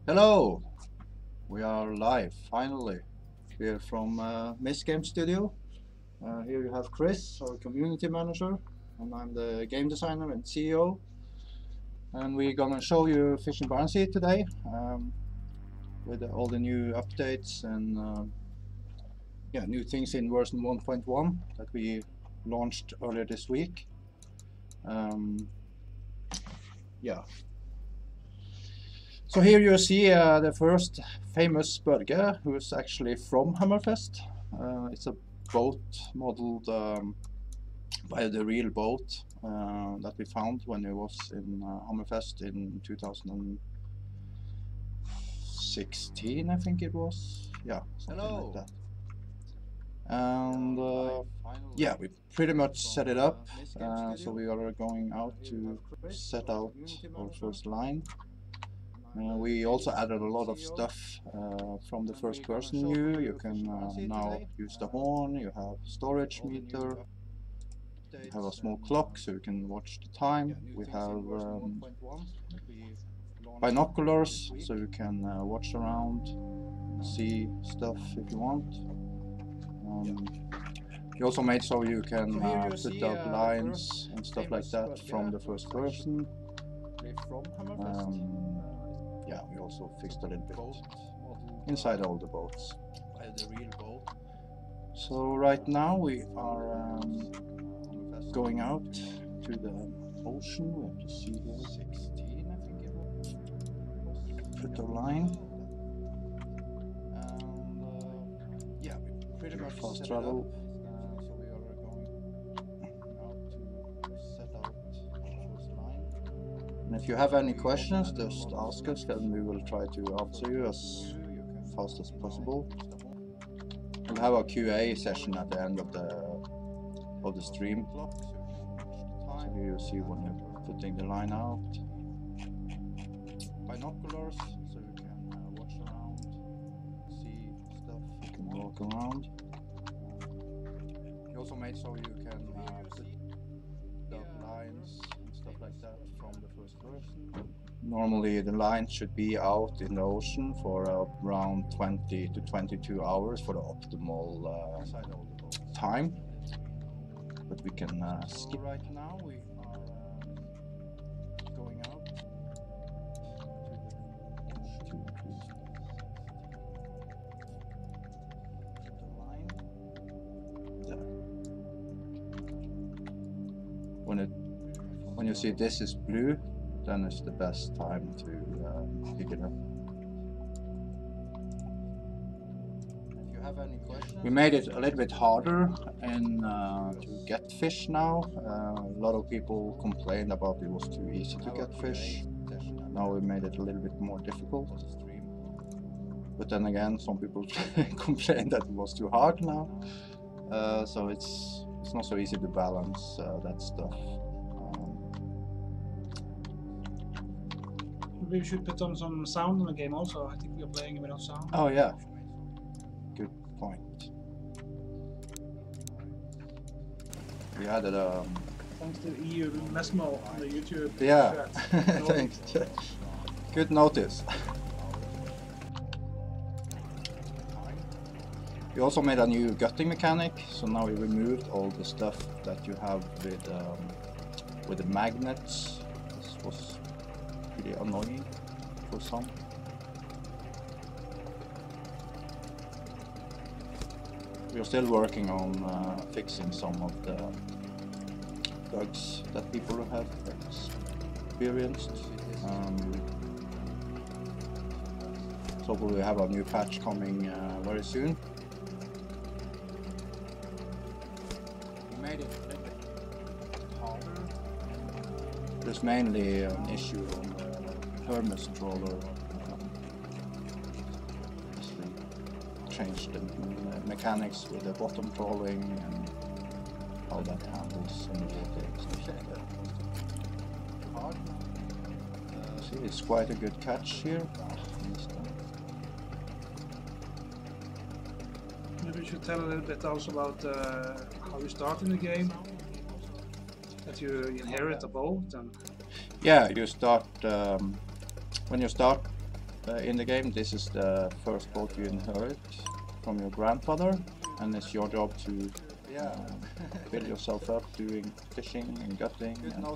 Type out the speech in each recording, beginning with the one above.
Hello, we are live finally here from Misc Games studio. Here you have Chris, our community manager, and I'm the game designer and CEO. And we're gonna show you Fishing Barents Sea today with all the new updates and yeah, new things in version 1.1 that we launched earlier this week. Yeah. So here you see the first famous Børge, who is actually from Hammerfest. It's a boat modeled by the real boat that we found when it was in Hammerfest in 2016, I think it was. Yeah, something like that. And yeah, we pretty much set it up. So we are going out to set out our first line. We also added a lot of stuff from the first person view. You can now use the horn, you have storage meter, you have a small clock so you can watch the time. We have binoculars so you can watch around, see stuff if you want. We also made so you can put out lines and stuff like that from the first person. Yeah, we also fixed a little bit inside all the boats. So right now we are going out to the ocean. We have to see here. 16, I think it was. Put a line. Yeah, we pretty much fast travel. So we are going out to set out our first line. And if you have any questions, just ask us and we will try to answer you as fast as possible. We'll have a QA session at the end of the stream. So here you see when you're putting the line out. Binoculars, so you can watch around, see stuff, you can walk around. We also made so you can put up lines and stuff like that from the first person. Normally the line should be out in the ocean for around 20 to 22 hours for the optimal time. But we can skip. Right now we are going out to the line. There. When you see this is blue, then it's the best time to pick it up. If you have any questions, we made it a little bit harder and to get fish now. A lot of people complained about it was too easy to get fish. Now we made it a little bit more difficult. But then again, some people complained that it was too hard now. So it's not so easy to balance that stuff. Maybe we should put on some sound in the game also. I think we are playing without sound. Oh yeah, good point. We added Thanks to EU Mesmo on the YouTube. yeah, thanks. Good notice. We also made a new gutting mechanic, so now we removed all the stuff that you have with the magnets. This was pretty annoying for some. We are still working on fixing some of the bugs that people have experienced. So we have a new patch coming very soon. We made it a little bit harder. There's mainly an issue on the Hermes trawler. We changed the mechanics with the bottom trawling and how that handles in the water. See, it's quite a good catch here. Maybe we should tell a little bit also about how you start in the game. That you inherit a boat and... Yeah, you start when you start in the game, this is the first boat you inherit from your grandfather, and it's your job to build yourself up doing fishing and gutting. And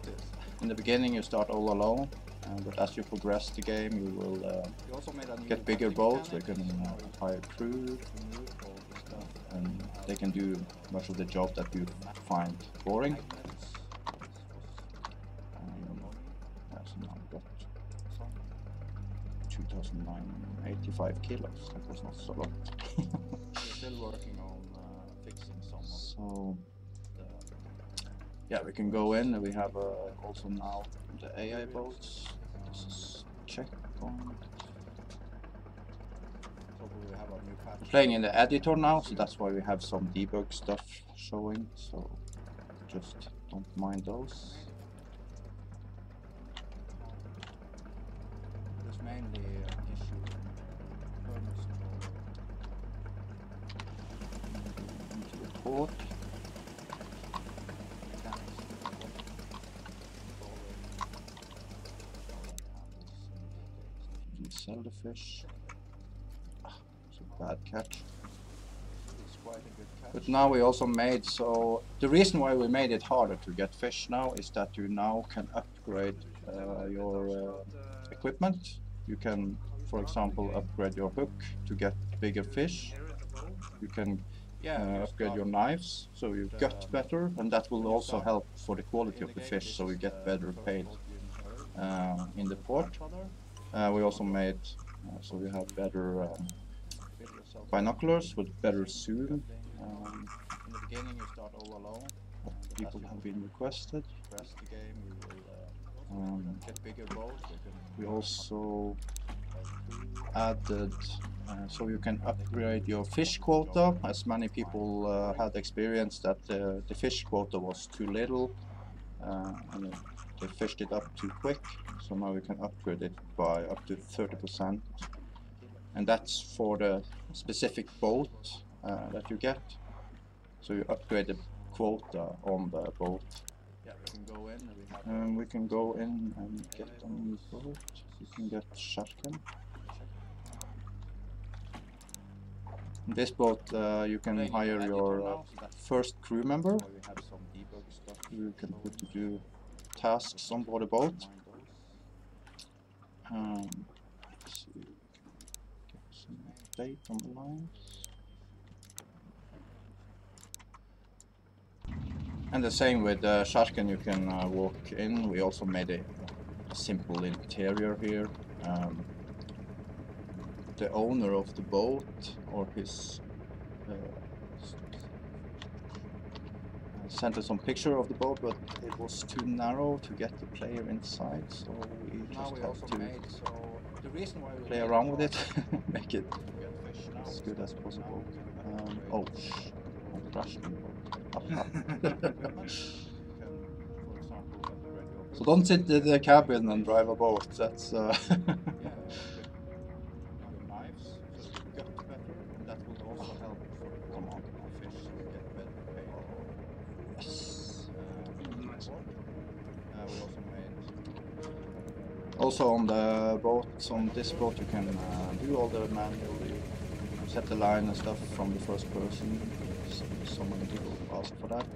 in the beginning you start all alone, but as you progress the game you will get bigger boats. You can hire crew, and they can do much of the job that you find boring. So now I've got 2,985 kilos. That was not so lot. We're still working on fixing some. So yeah, we can go in, and we have also now the AI boats. This is check on. We're playing in the editor now, so that's why we have some debug stuff showing. So just don't mind those. There's mainly an issue permits into the port. You can sell the fish. It's a bad catch. It's quite a good catch. But now we also made, so the reason why we made it harder to get fish now is that you now can upgrade your equipment. You can, for example, upgrade your hook to get bigger fish. You can upgrade your knives so you gut better, and that will also help for the quality of the fish, so you get better paid in the port. We also made so we have better binoculars with better zoom. In the beginning you start all alone. People have been requested. Get bigger boats. We also added so you can upgrade your fish quota, as many people had experienced that the fish quota was too little and they fished it up too quick. So now you can upgrade it by up to 30%, and that's for the specific boat that you get. So you upgrade the quota on the boat. Yeah, we can go in and get a new boat. You can get Sharken. In this boat you can hire your first crew member. You can put to do tasks on board the boat. Let's see, we can get some date on the lines. And the same with Sharken, you can walk in. We also made a simple interior here. The owner of the boat, or his sent us some picture of the boat, but it was too narrow to get the player inside, so we just have to play around with it, make it as good as possible. Oh, I crashed the boat. So don't sit in the cabin and drive a boat. That's also on the boat, on this boat, you can do all the manually, set the line and stuff from the first person. So many people ask for that.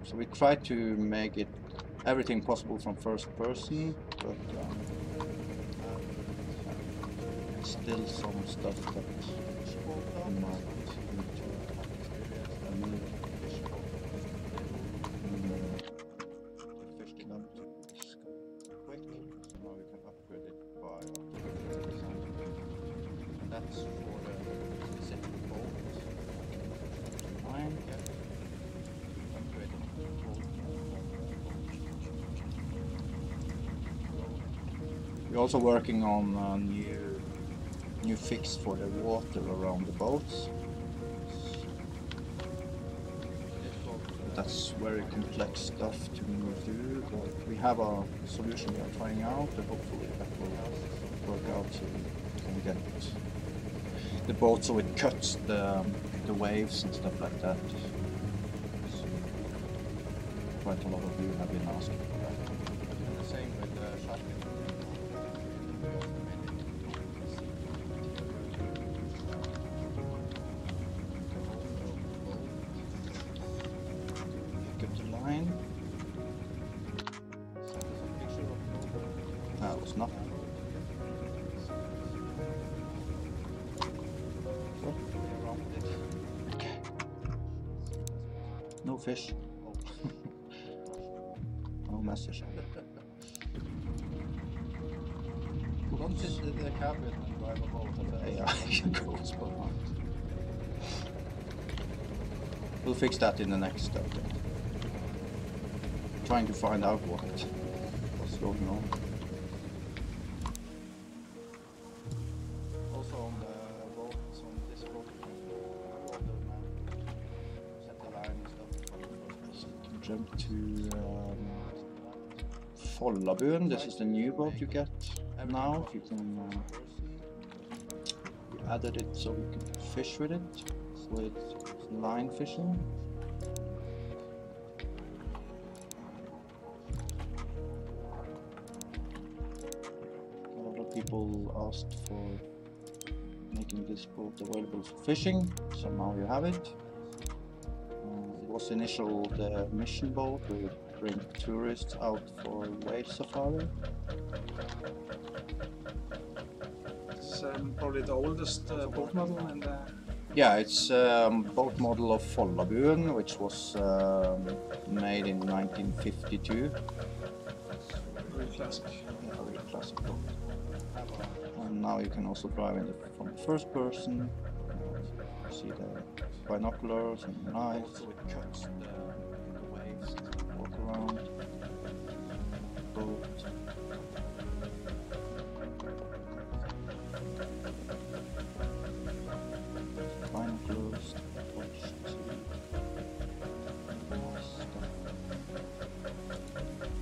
So we try to make it everything possible from first person, but still some stuff that you might need to We're also working on a new fix for the water around the boats. That's very complex stuff to do, but we have a solution we are trying out, and hopefully that will work out so we can get the boat so it cuts the waves and stuff like that. So quite a lot of you have been asking for that. And the same with Sharken. That was nothing. What? Okay. No fish. No message. Don't sit in the cabin and drive a boat. Yeah, you go spot on. We'll fix that in the next update. Trying to find out what's going on. Also on the boats on this boat, set the line and stuff. Jump to Follabuen. This is the new boat you get now. You can you added it so you can fish with it with line fishing. A lot of people asked for making this boat available for fishing, so now you have it. It was initially the mission boat where you bring tourists out for whale safari. It's probably the oldest boat model in the... Yeah, it's boat model of Follabuen, which was made in 1952. Very classic. Yeah, very classic boat. And now you can also drive it from the first person. You see the binoculars and the knives. Also it cuts the waves. Walk around. Boat. Binoculars. Watch.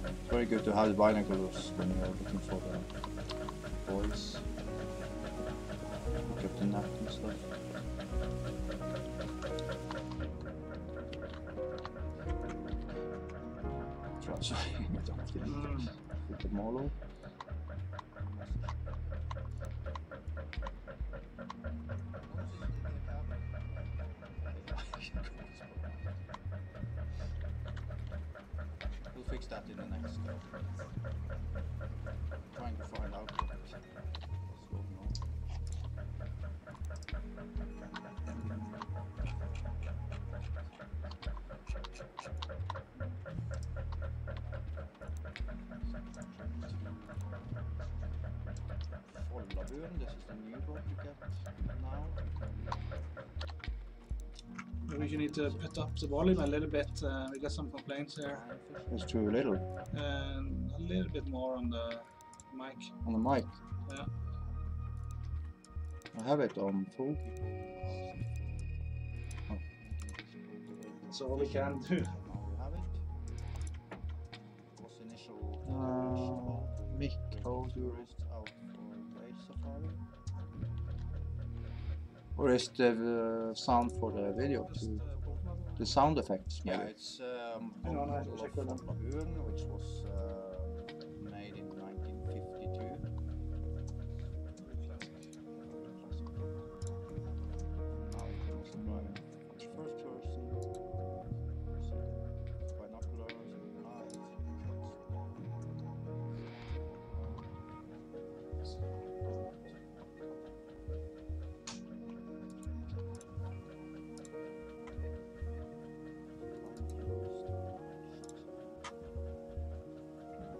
It's very good to have the binoculars when you're looking for the boys. Look up the net and stuff. Try with the model. We'll fix that in the next trying to find out what's going on. Follabuen, this is the new boat you get now. Maybe you need to put up the volume a little bit. We got some complaints here. It's too little And a little bit more on the mic. on the mic. Yeah. I have it on full. That's all we can do. Now we have it. Was initial Mic audio. tourists out for whale safari. Or is the sound for the video too? The sound effects, Yeah, maybe. it's Hang on, I have to model check of with them. Follabuen, which was made in 1952. Now you can also drive it first person. Binoculars and knives.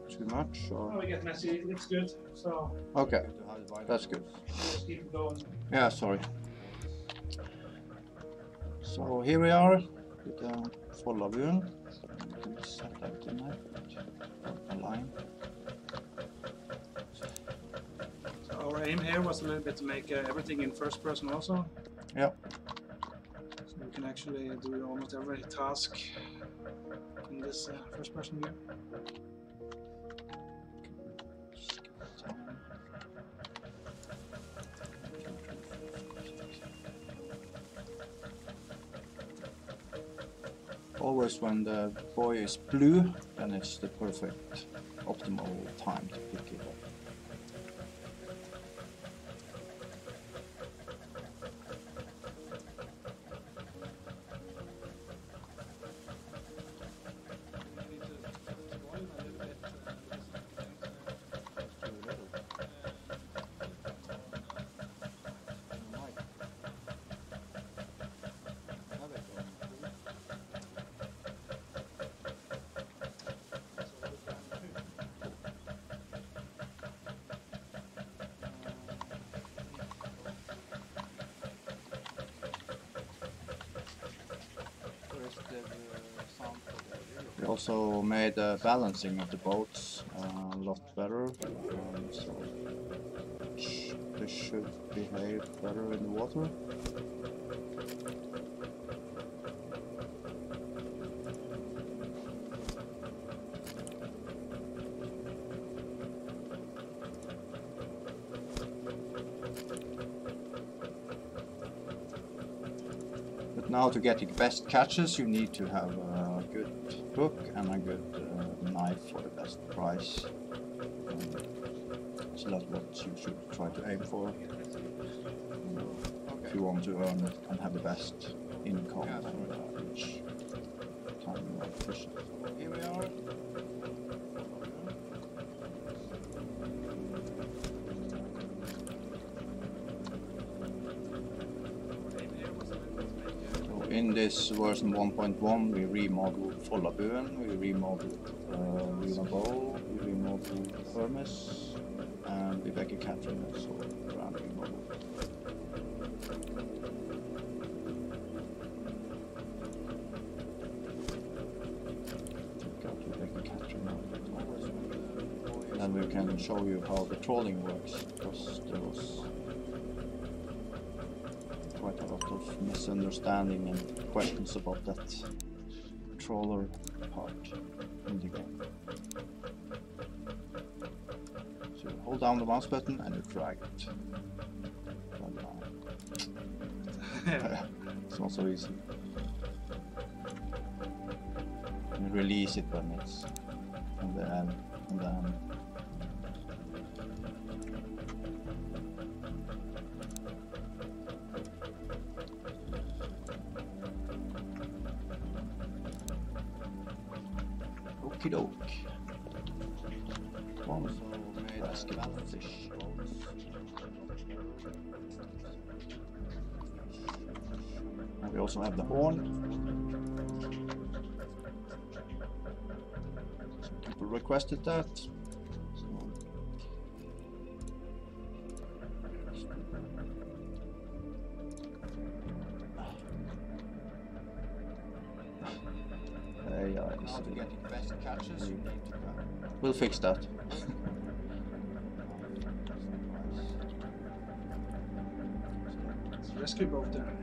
Too much, Oh, or we get messy. It's good. So okay, Good to have the that's good. just keep it going. Yeah, sorry. So here we are with the Follabuen. You can set up the net, a line. So our aim here was a little bit to make everything in first person also. Yeah. So we can actually do almost every task in this first person view. Always when the buoy is blue, then it's the perfect optimal time to pick it up. We need to put the volume a little bit. also made the balancing of the boats a lot better, so they should behave better in the water. But now to get the best catches you need to have a good hook and a good knife for the best price. So that's what you should try to aim for if you want to earn it and have the best income each time you are fishing. Here we are. In this version 1.1 we remodeled Follabuen, we remodeled Luna Bow, we remodeled Hermes, and Vibeke Catherine also brand remodeled. Take out Vibeke Catherine now. And then we can show you how the trawling works, because there was quite a lot of misunderstanding and questions about that trawler part in the game. So you hold down the mouse button and you drag it. It's not so easy. You release it when it's on the end. Okie doke. One basket of fish. And we also have the horn. Some people requested that. How to get the best catches you need to have. We'll fix that. It's a rescue boat there.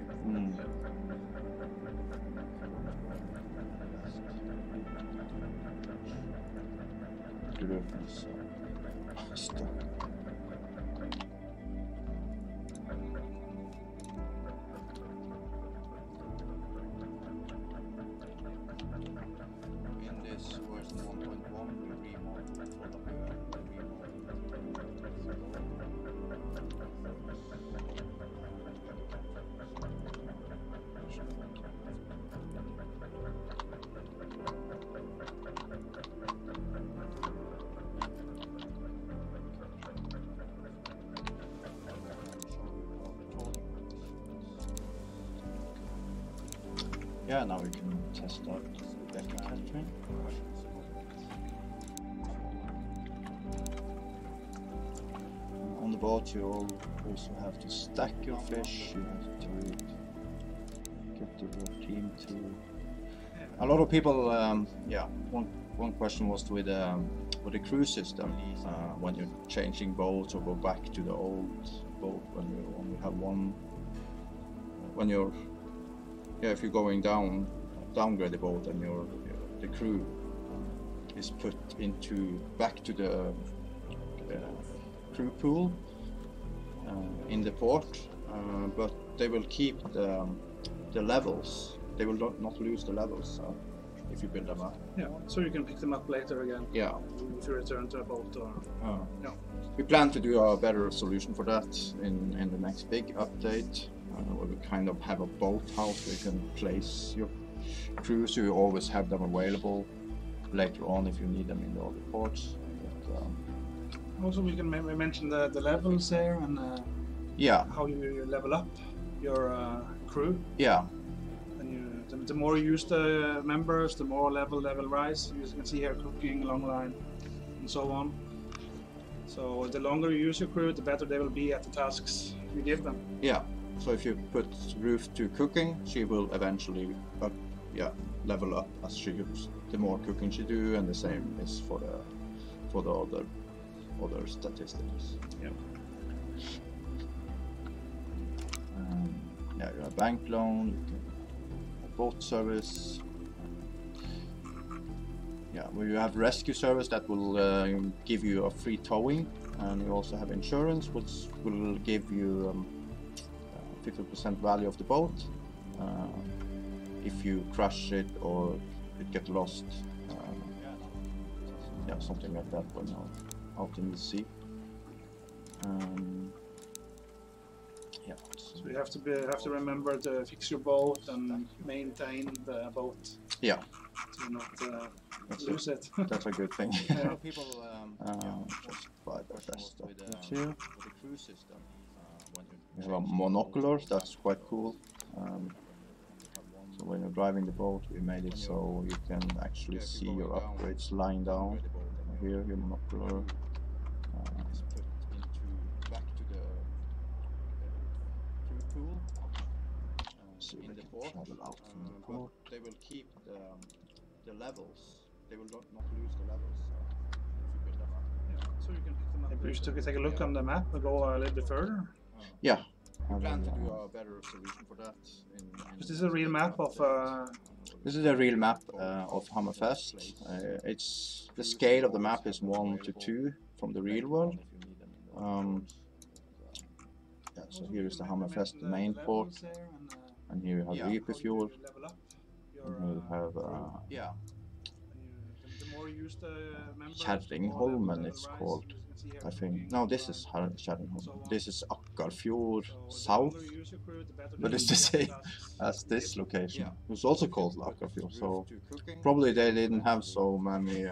Stuck. Yeah, now we can test out the Vibeke Catherine. On the boat you also have to stack your fish, you have to get your team to... A lot of people, one question was with the crew system, when you're changing boats or go back to the old boat, when you only have one, when you're if you're going downgrade the boat and the crew is put back to the crew pool in the port, but they will keep the levels. They will not lose the levels if you build them up. Yeah, so you can pick them up later again. Yeah. If you return to a boat or... Yeah. We plan to do a better solution for that in the next big update. Where we kind of have a boat house where you can place your crew, so you always have them available later on if you need them in the other ports. But, also, we can mention the levels there and how you level up your crew. Yeah. And the more you use the members, the more level rise. You can see here cooking, long line, and so on. So the longer you use your crew, the better they will be at the tasks you give them. Yeah. So if you put Ruth to cooking, she will eventually yeah, level up as she goes. The more cooking she do, and the same is for the other statistics. Yep. Yeah, you have bank loan, you can have boat service. Yeah, well, you have rescue service that will give you a free towing, and you also have insurance, which will give you 50% value of the boat if you crash it or it get lost. Yeah, something like that when you're out in the sea. Yeah. So you have to remember to fix your boat and maintain the boat. Yeah. To not lose it. That's a good thing. Yeah. People just buy the best of with it here. the crew system. When We have a binoculars, that's quite cool. So when you're driving the boat, we made it so you can actually see your upgrades lying down. Here, your binocular. is put into back to the crew pool So in we the can port. travel out from the But port. they will keep the levels. They will not lose the levels. If you build them up. So you can pick them up. Maybe we should take a look on the map and go a little bit further. Yeah. We plan to do a better solution for that. This is a real map of. This is a real map of Hammerfest. It's the scale of the map is 1 to 2 from the real world. Yeah, so here is the Hammerfest, the main port, and here you have Reaper Fuel, and here you have Yeah. Kjerringholmen it's called, I think. No, this is Kjerringholmen. This is Akkarfjord South, but it's the same as this location. It's also called Akkarfjord, so probably they didn't have so many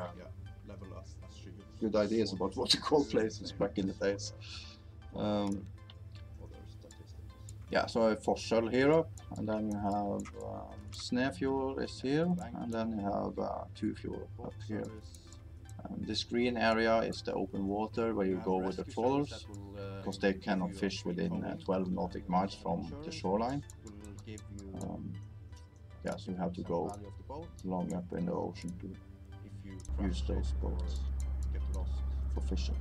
good ideas about what to call places back in the days. Yeah, so a Forskjell here up, and then you have Snefjord is here, and then you have Tufjord up here. And this green area is the open water where you go with the trawlers, because they cannot fish within 12 nautic miles from the shoreline. Yeah, so you have to go long up in the ocean to use those boats for fishing.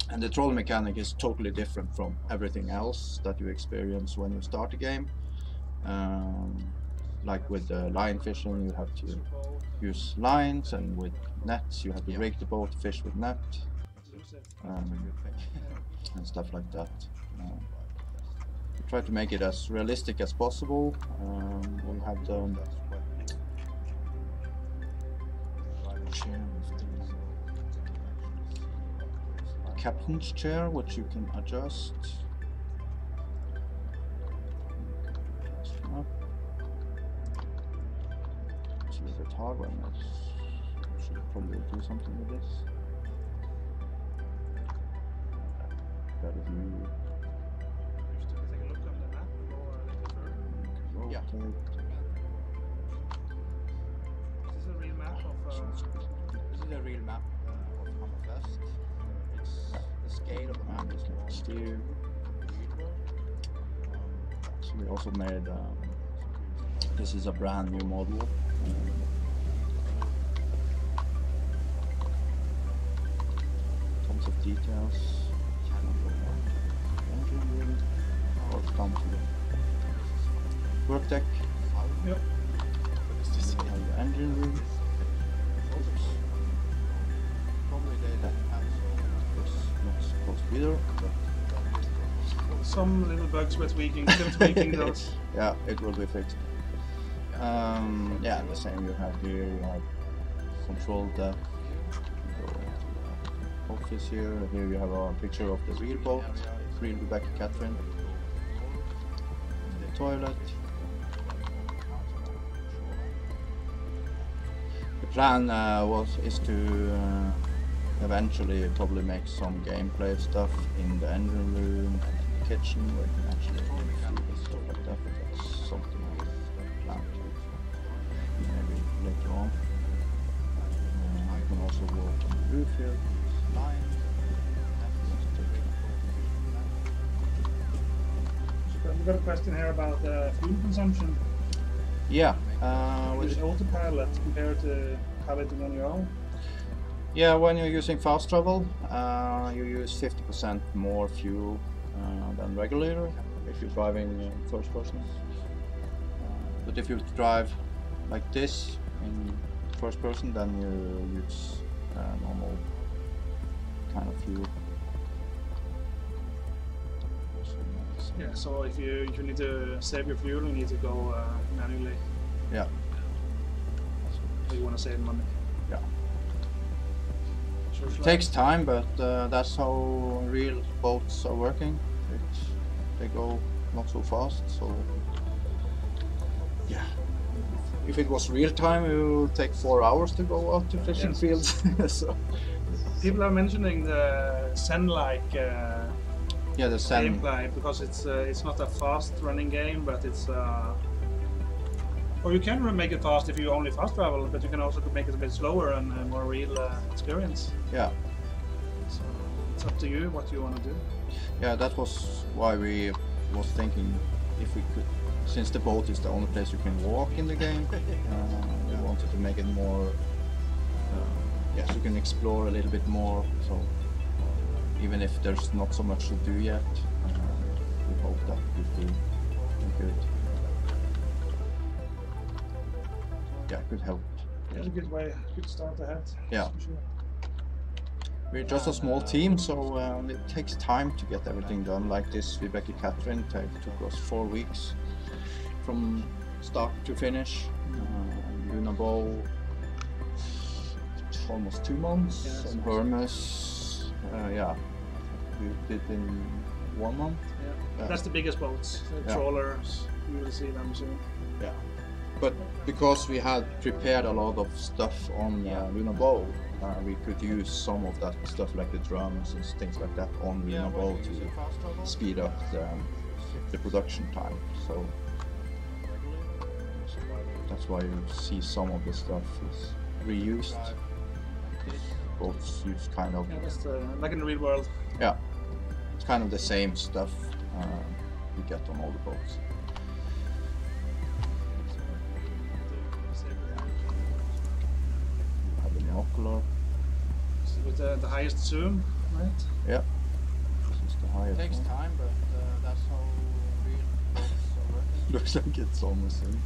And the troll mechanic is totally different from everything else that you experience when you start a game. Like with line fishing, you have to use lines, and with nets, you have to rig the boat to fish with net, and stuff like that. We try to make it as realistic as possible. We have the captain's chair, which you can adjust. It's a little bit hard when I should probably do something with this. Better view. Take a look on the map and go a little further. Yeah. This is a real map of. This is a real map of Hammerfest. The scale of the map is more Steer. So we also made this is a brand new model. Tons of details. Engine room. Or come to the work deck. Yep. We have the engine room. probably they didn't have It's not supposed to be there, but Some little bugs with tweaking, still tweaking those. yeah, it will be fixed. Yeah, the same you have here. You have control deck. You go into the office here. Here you have a picture of the real boat, real Rebecca Catherine. The toilet. The plan is to eventually probably make some gameplay stuff in the engine room and in the kitchen where you can actually make food and stuff like that. But that's something I plan to maybe later on. I can also work on the roof here. We've got a question here about fuel consumption. Yeah, Use autopilot compared to piloting on your own. Yeah, when you're using fast travel, you use 50% more fuel than regular if you're driving first person. But if you drive like this in first person, then you use normal kind of fuel. Yeah, so if you need to save your fuel, you need to go manually. Yeah. If you want to save money. Yeah. Sure, It takes time, but that's how real boats are working. They go not so fast, so yeah. If it was real time, it would take 4 hours to go out to fishing fields. So people are mentioning the Zen-like yeah, the Zen. gameplay because it's not a fast running game, but it's or you can make it fast if you only fast travel, but you can also make it a bit slower and a more real experience. Yeah. So it's up to you what you want to do. Yeah, that was why we was thinking if we could, since the boat is the only place you can walk in the game, we wanted to make it more, yes, you can explore a little bit more. So even if there's not so much to do yet, we hope that could be good. Yeah, it could help. It's a good way, good start ahead. Yeah. For sure. We're just a small team, so it takes time to get everything done. Like this, Rebecca Catherine took us 4 weeks from start to finish. Luna Bow, almost 2 months. Yes. And Hermes, yeah, we did in 1 month. Yeah. That's the biggest boats, the trawlers. You will see them soon. Yeah. But because we had prepared a lot of stuff on Luna Bow, we could use some of that stuff like the drums and things like that on Luna Bow to speed up the production time. So that's why you see some of the stuff is reused. Boats use kind of... Yeah, that's like in the real world. Yeah, it's kind of the same stuff you get on all the boats. Binocular. With the highest zoom, right? Yeah. This is the highest. It takes one. time, but that's how real boats are working. Looks like it's almost in.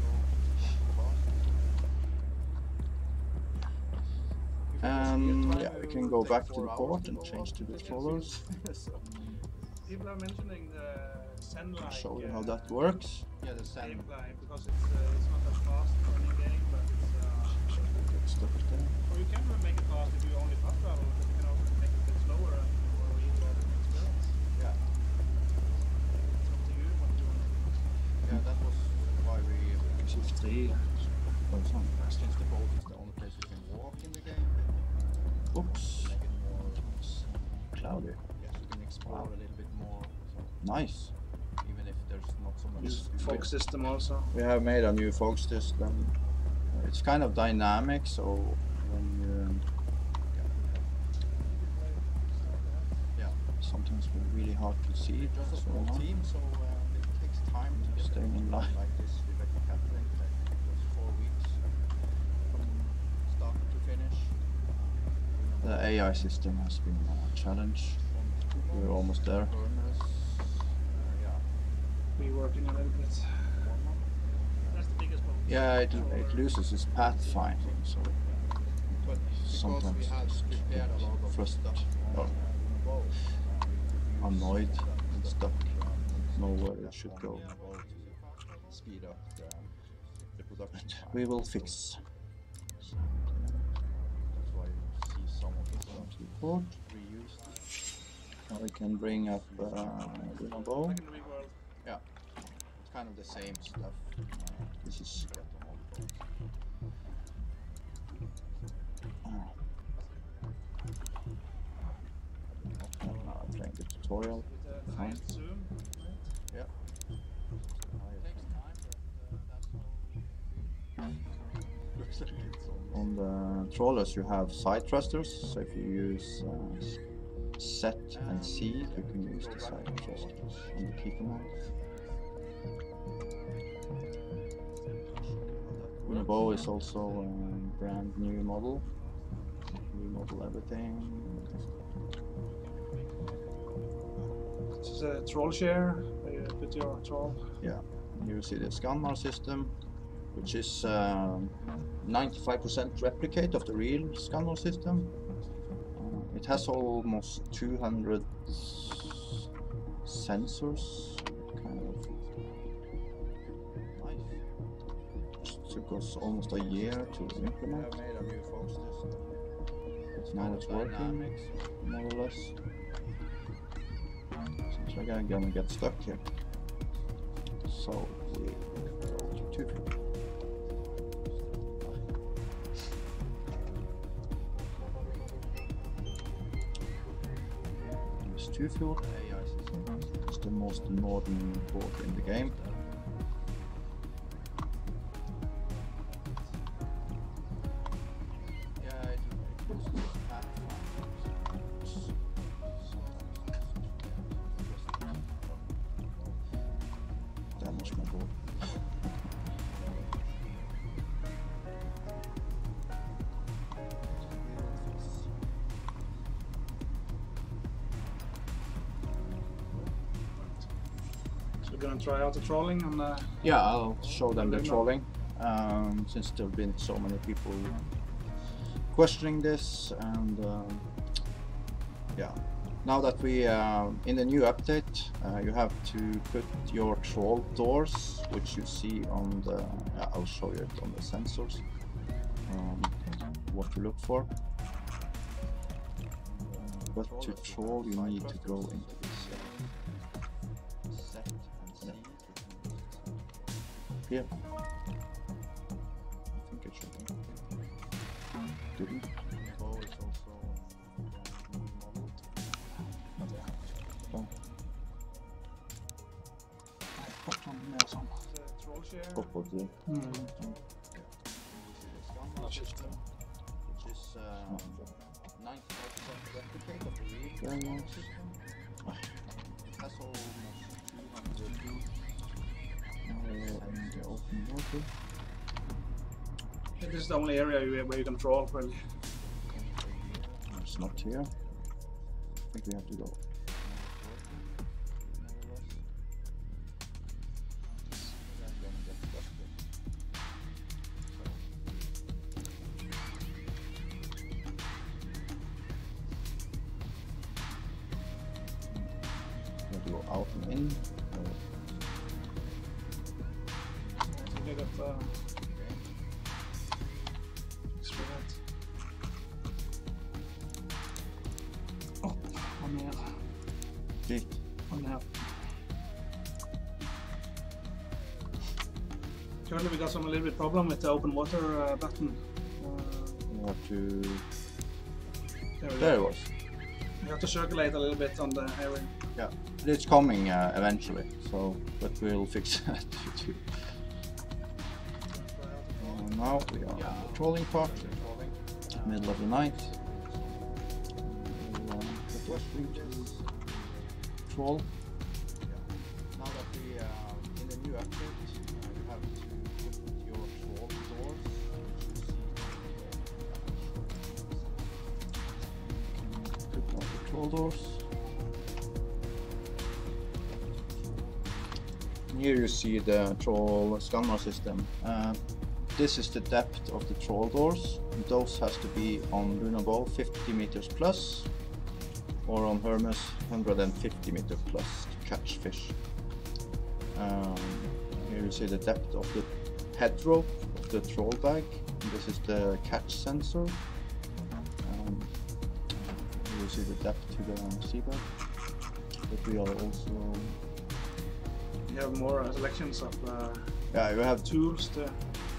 Yeah, we can go back to the port and change to the trawlers. People are mentioning the Zen-like. Show you how that works. Yeah, the Zen. Gameplay because it's not a fast running game, but it's. Get stuck there. Or you can make it fast if you only fast travel, but you can also make it a bit slower and more real experience. Yeah. It's up to you what you want to do. Yeah, that was why we Shift 3. since the boat is the only place you can walk in the game. Oops. Make it more, Cloudy. yes, you can explore a little bit more. So Nice. even if there's not so much. Use to do. fog system also. We have made a new fog system. It's kind of dynamic, so when you, Yeah, sometimes it's really hard to see. just a So small now, team, so it takes time to get Staying in line. like this. Rebecca Catherine, it was 4 weeks from start to finish. the AI system has been a challenge. We're almost there. Burners, yeah, We're working a little bit. That's the biggest boat. Yeah, it loses its pathfinding, so but because sometimes we had it's prepared a lot of frustrated stuff or on the boat, annoyed and stuck, know where it should go. speed up the production time. We will fix. That's why you see some of the stuff Port. reused. Now we can bring up Luna Bow. Like in the real world. Yeah, it's kind of the same stuff. This is You get on all the boats. now I'm playing the tutorial. With the Fine. highest zoom, right? Yeah. It takes time, but that's how looks like it's On the trawlers you have side thrusters, so if you use set and C, you can use the side thrusters on the key command. The bow is also a brand new model. Remodel everything. This is a troll share. Where you put your troll. Yeah, you see the scanner system, which is 95% replicate of the real scanner system. It has almost 200 sensors. Kind of nice. Took us almost a year to implement. Now it's working, more or less. Seems like I'm gonna get stuck here. So we go to 2 feet. There's 2 field AI system. It's the most modern board in the game. Damage my board. So we're gonna try out the trolling and Yeah, I'll show them the trolling, since there have been so many people questioning this, and yeah. Now that we, in the new update, you have to put your troll doors, which you see on the, I'll show you it on the sensors, what to look for. But to troll you need to go into this set and see here. I think it should be. Didn't. troll share. Probably. Which is 95% replicate of the real scanner system. That's almost 200 in the open water. This is the only area where you can troll, really. It's not here. I think we have to go. Go out and in. I think I got extra that. Oh, one nail. Okay. One nail. Currently we got some a little bit problem with the open water button. You have to. There it was. You have to circulate a little bit on the area. Yeah, it's coming eventually. So, but we'll fix that too. Now we are on the trolling part. Middle of the night. We'll troll. Now that we in the new update, you have to put your troll doors. Put on the troll doors. Here you see the troll scanner system. This is the depth of the troll doors. Those has to be on Luna Bow 50 meters plus, or on Hermes 150 meters plus to catch fish. Here you see the depth of the head rope of the troll bag. This is the catch sensor. Here you see the depth to the seabed. But we are also. You have more selections of Yeah, you have tools to.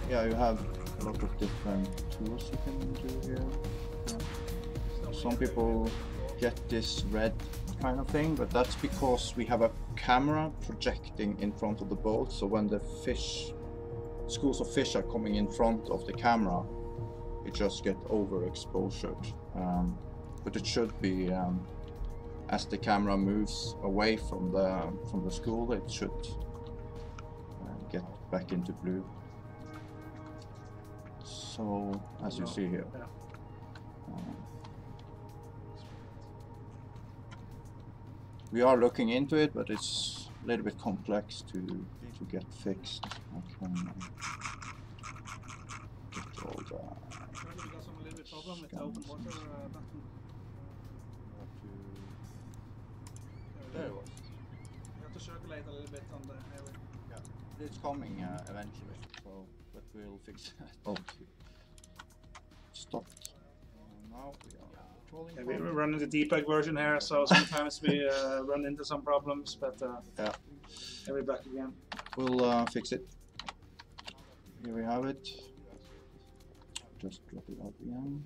Yeah, you have a lot of different tools you can do here. Some people get this red kind of thing, but that's because we have a camera projecting in front of the boat, so when the fish, schools of fish are coming in front of the camera, it just gets overexposed. But it should be, as the camera moves away from the school, it should get back into blue. So, as you see here. Yeah. We are looking into it, but it's a little bit complex to get fixed. I can get all the... Maybe we got some little bit problem with the open water button. There it was. You have to circulate a little bit on the area. Yeah, it's coming eventually, so but we'll fix that. Okay. Stopped. Now we are controlling. Yeah, we're running the debug version here, so sometimes we run into some problems, but yeah, we're back again. We'll fix it. Here we have it. Just drop it out again.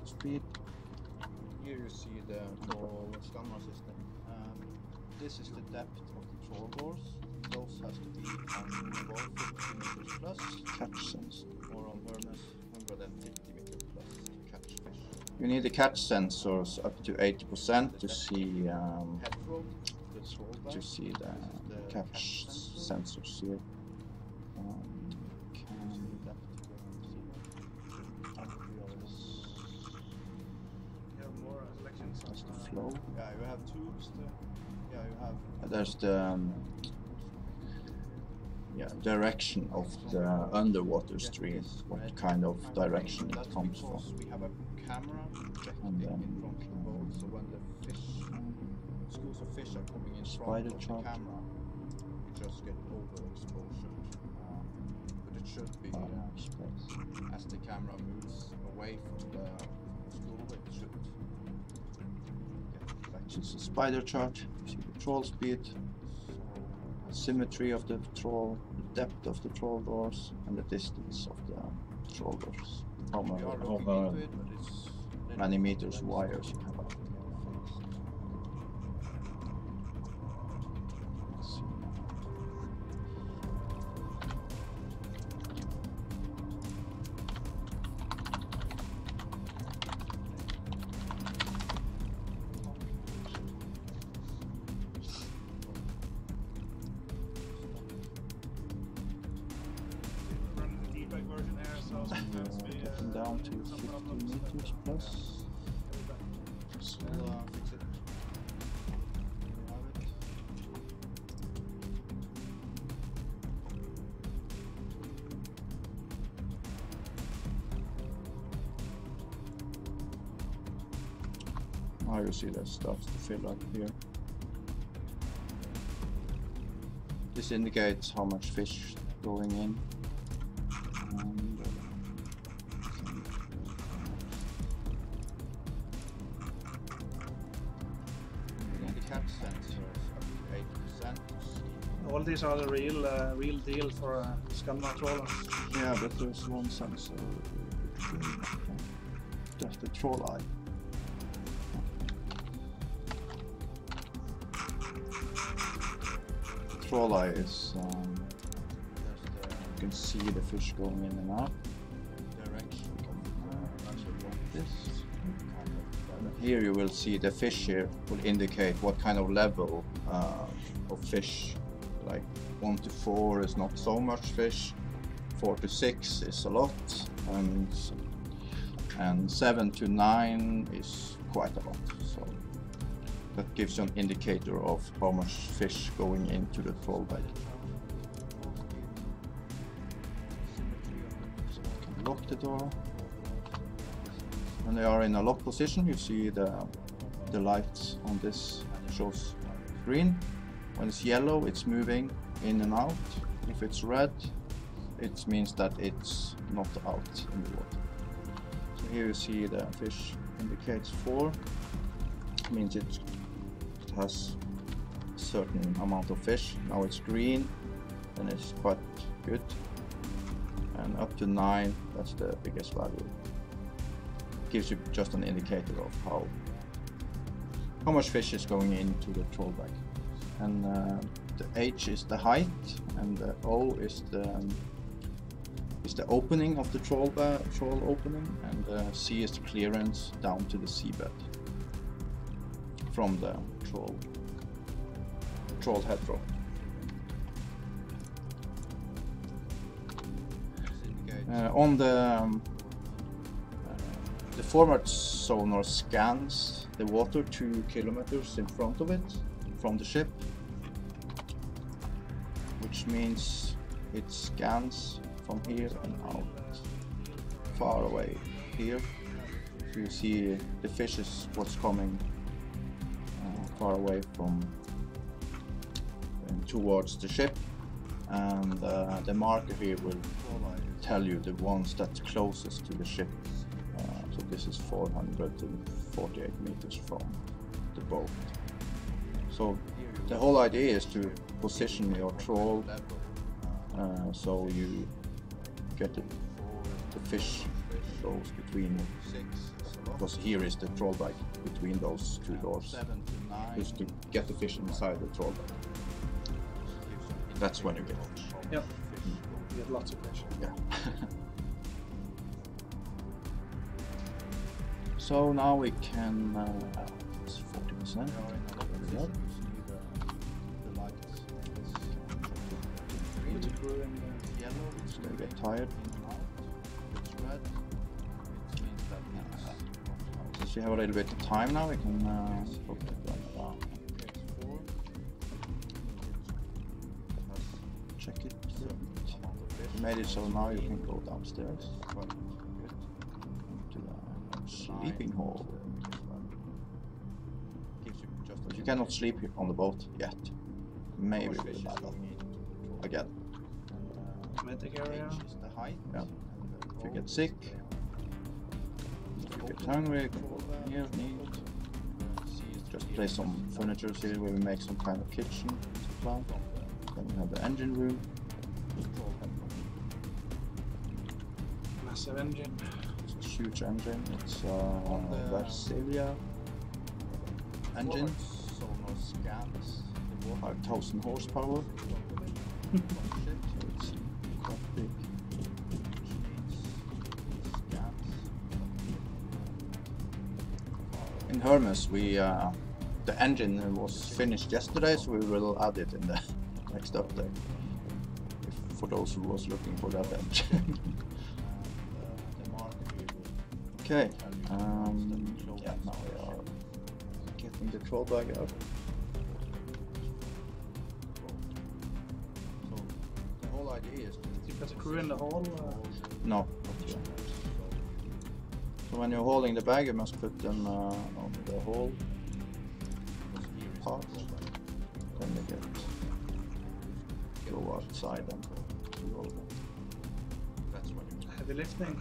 Speed. Here you see the whole camera system. This is the depth of the troll doors. Those has to be on above 50 meters plus catch sensor, or on harness 150 meters plus to catch fish. You need the catch sensors up to 80% to see the catch sensors here. That's the flow. Yeah, you have tubes. Yeah, you have. There's the direction of the underwater stream. What kind of direction it comes from. We have a camera and then in front of the boat, so when the fish, schools of fish are coming in front of the camera, you just get overexposure. But it should be as the camera moves away from the school, it should. It's a spider chart. You see the troll speed, symmetry of the troll, the depth of the troll doors, and the distance of the troll doors. How many meters wires you have out. Down to 50 meters plus. We'll fix it. Now you see that starts to fill up here. This indicates how much fish going in. All these are the real deal for Scanmar trawlers. Yeah, but there's one sensor. That's the troll eye. The troll eye is you can see the fish going in and out. Direction like this. Here you will see the fish here will indicate what kind of level of fish. Like 1 to 4 is not so much fish, 4 to 6 is a lot, and 7 to 9 is quite a lot. So that gives you an indicator of how much fish going into the troll bed. So you can lock the door. When they are in a locked position, you see the lights on this shows green. When it's yellow, it's moving in and out. If it's red, it means that it's not out in the water. So here you see the fish indicates 4. It means it has a certain amount of fish. Now it's green, and it's quite good. And up to 9, that's the biggest value. It gives you just an indicator of how much fish is going into the troll bag. And the H is the height, and the O is the opening of the troll opening, and the C is the clearance down to the seabed. from the troll head drop. On the forward sonar scans the water 2 kilometers in front of it from the ship, which means it scans from here and out, far away here. So you see the fish is what's coming far away from towards the ship, and the marker here will tell you the ones that's closest to the ship. So this is 448 meters from the boat. So the whole idea is to position your troll so you get the fish goes between, because here is the troll bag between those two doors, just to get the fish inside the troll bag. That's when you get fish. Yep. You get lots of fish. Yeah. So now we can. It's 40%. It's gonna get tired. Since we have a little bit of time now, we can check it. We made it so now you can go downstairs to the sleeping hall. But you cannot sleep here on the boat yet. Maybe again. Medic area. Yeah. If you get sick, if you get hungry, you can go here, eat. Just place some furniture here where we make some kind of kitchen plan. Then we have the engine room. Massive engine. It's a huge engine. It's Versilia engine. 5,000 horsepower. So it's quite big. In Hermes, the engine was finished yesterday, so we will add it in the next update. For those who was looking for that engine. Okay. Yeah, now we are getting the troll bag out. So the whole idea is to You got a crew in the hall? no, not yet. So when you're holding the bag, you must put them on the hole part. Then you go outside and roll them. That's what you're Heavy lifting.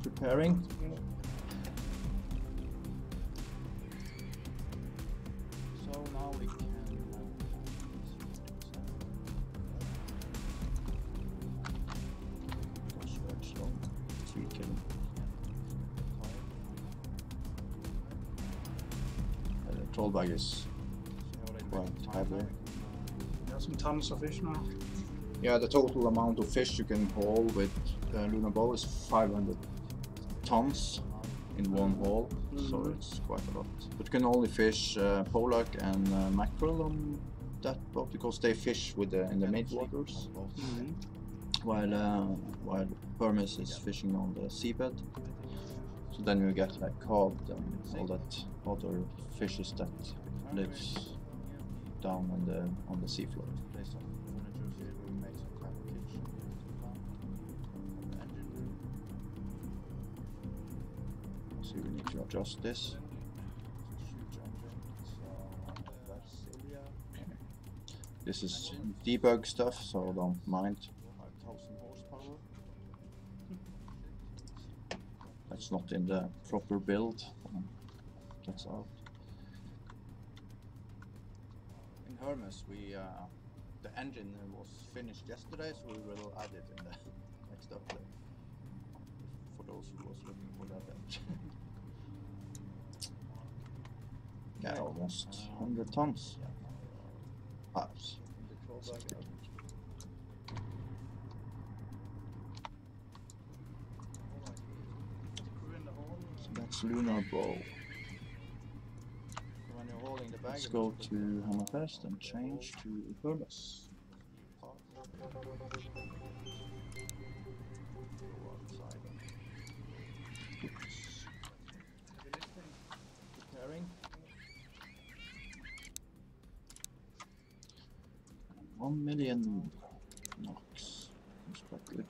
preparing. So now we can. Goes very slow. 3 kilometers. The troll bag is quite heavy. Got some tons of fish now. Yeah, the total amount of fish you can haul with Lunar Bow is 500 tons in one haul, so it's quite a lot. But you can only fish pollock and mackerel on that boat because they fish with in the mid-waters, while Hermes is fishing on the seabed. So then you get like cod and all that other fishes that lives down on the seafloor. So we need to adjust this. This is debug stuff, so don't mind. That's not in the proper build. That's out. In Hermes, the engine was finished yesterday, so we will add it in the next update. For those who was looking for that engine. Yeah, almost 100 tons. Perhaps. So that's Lunar Bow. So when you're holding let's go to Hammerfest and change to Hermes. Preparing. 1 million Norsk. That's quite good.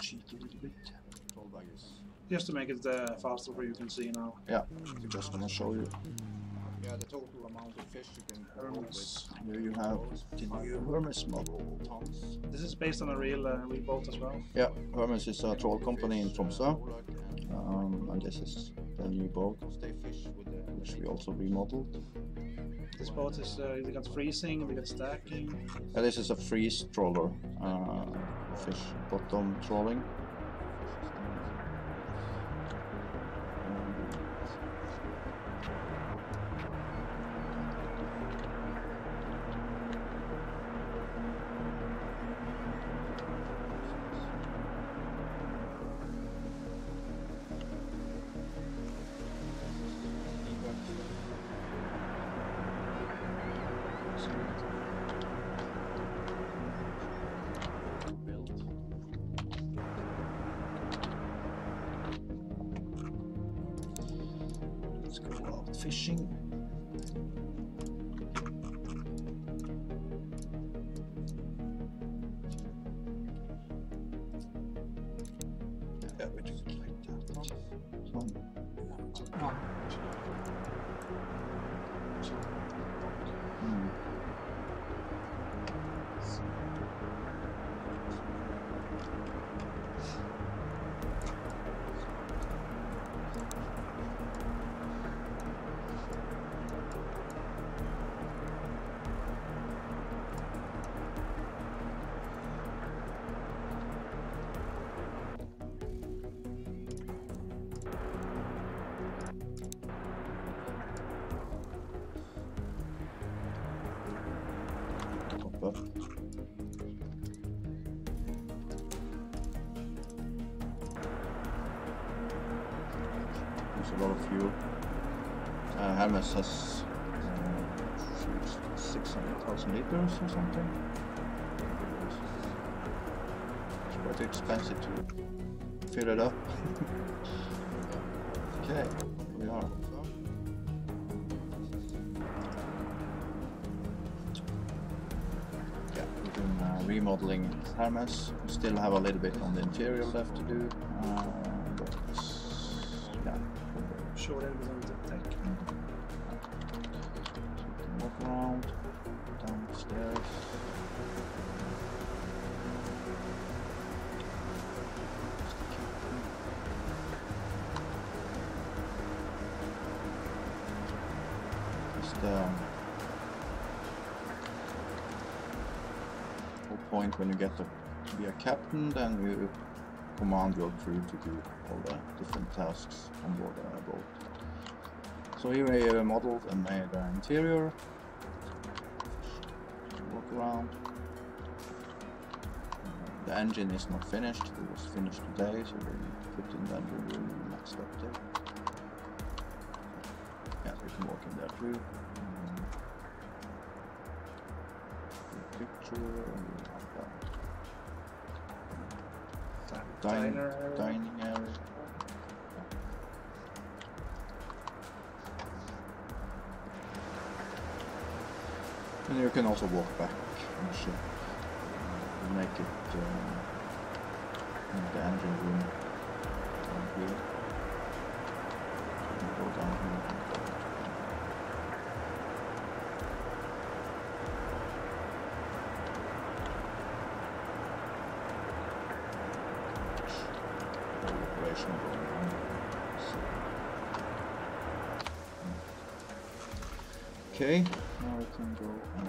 Cheat a little bit. Just to make it faster for you can see now. Yeah, I'm just gonna show you. Yeah, the total amount of fish you can hold Hermes. Here you have the new Hermes model. tons. This is based on a real boat as well. Yeah, Hermes is a troll company in Tromsø, and this is the new boat, They fish with the which we also remodeled. This boat is we got freezing, we got stacking. This is a freeze trawler, fish bottom trawling. Let's go out fishing. Yeah, we do it like that. Up. There's a lot of fuel. Hermes has 600,000 liters or something. It's quite expensive to fill it up. Okay, here we are. Remodeling Hermes. We still have a little bit on the interior left to do, but yeah. Short end of the deck. Walk around, downstairs. Just point when you get to be a captain, then you command your crew to do all the different tasks on board a boat. So here we modeled and made an interior. Walk around. The engine is not finished, it was finished today, so we put in the engine room next up there. Yeah, we can walk in there too. Picture. Dining area. And you can also walk back on the ship. Make it in the engine room down here. You can go down here. Okay, now we can go and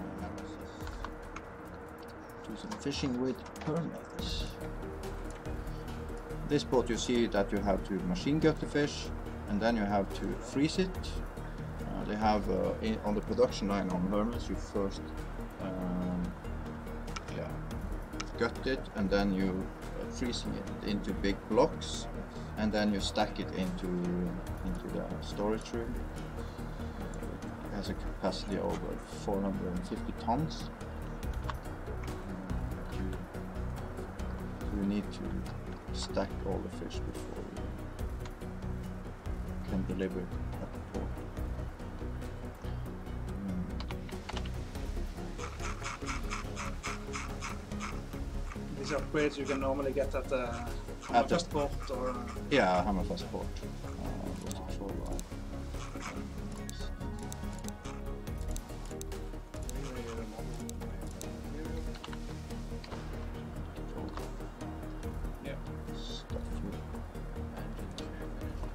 do some fishing with permits. This boat, you see that you have to machine gut the fish, and then you have to freeze it. They have on the production line on Hermes, you first gut it, and then you freezing it into big blocks, and then you stack it into the storage room. It has a capacity of over 450 tons. So you need to stack all the fish before you can deliver it at the port. These upgrades you can normally get at the Hammerfest port or... Yeah, Hammerfest port. What's the troll line?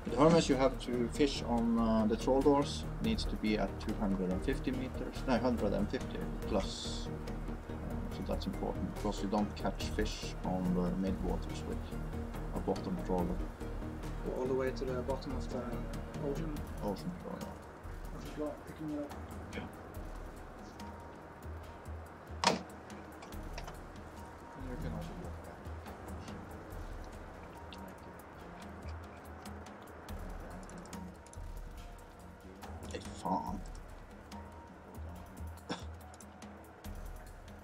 The Hermes you have to fish on the troll doors needs to be at 250 meters, no, 150 plus. So that's important because you don't catch fish on the mid-waters with a bottom trawler. Go all the way to the bottom of the ocean. Ocean trawler. Picking it up. Yeah. You can also walk back. Hey, fan.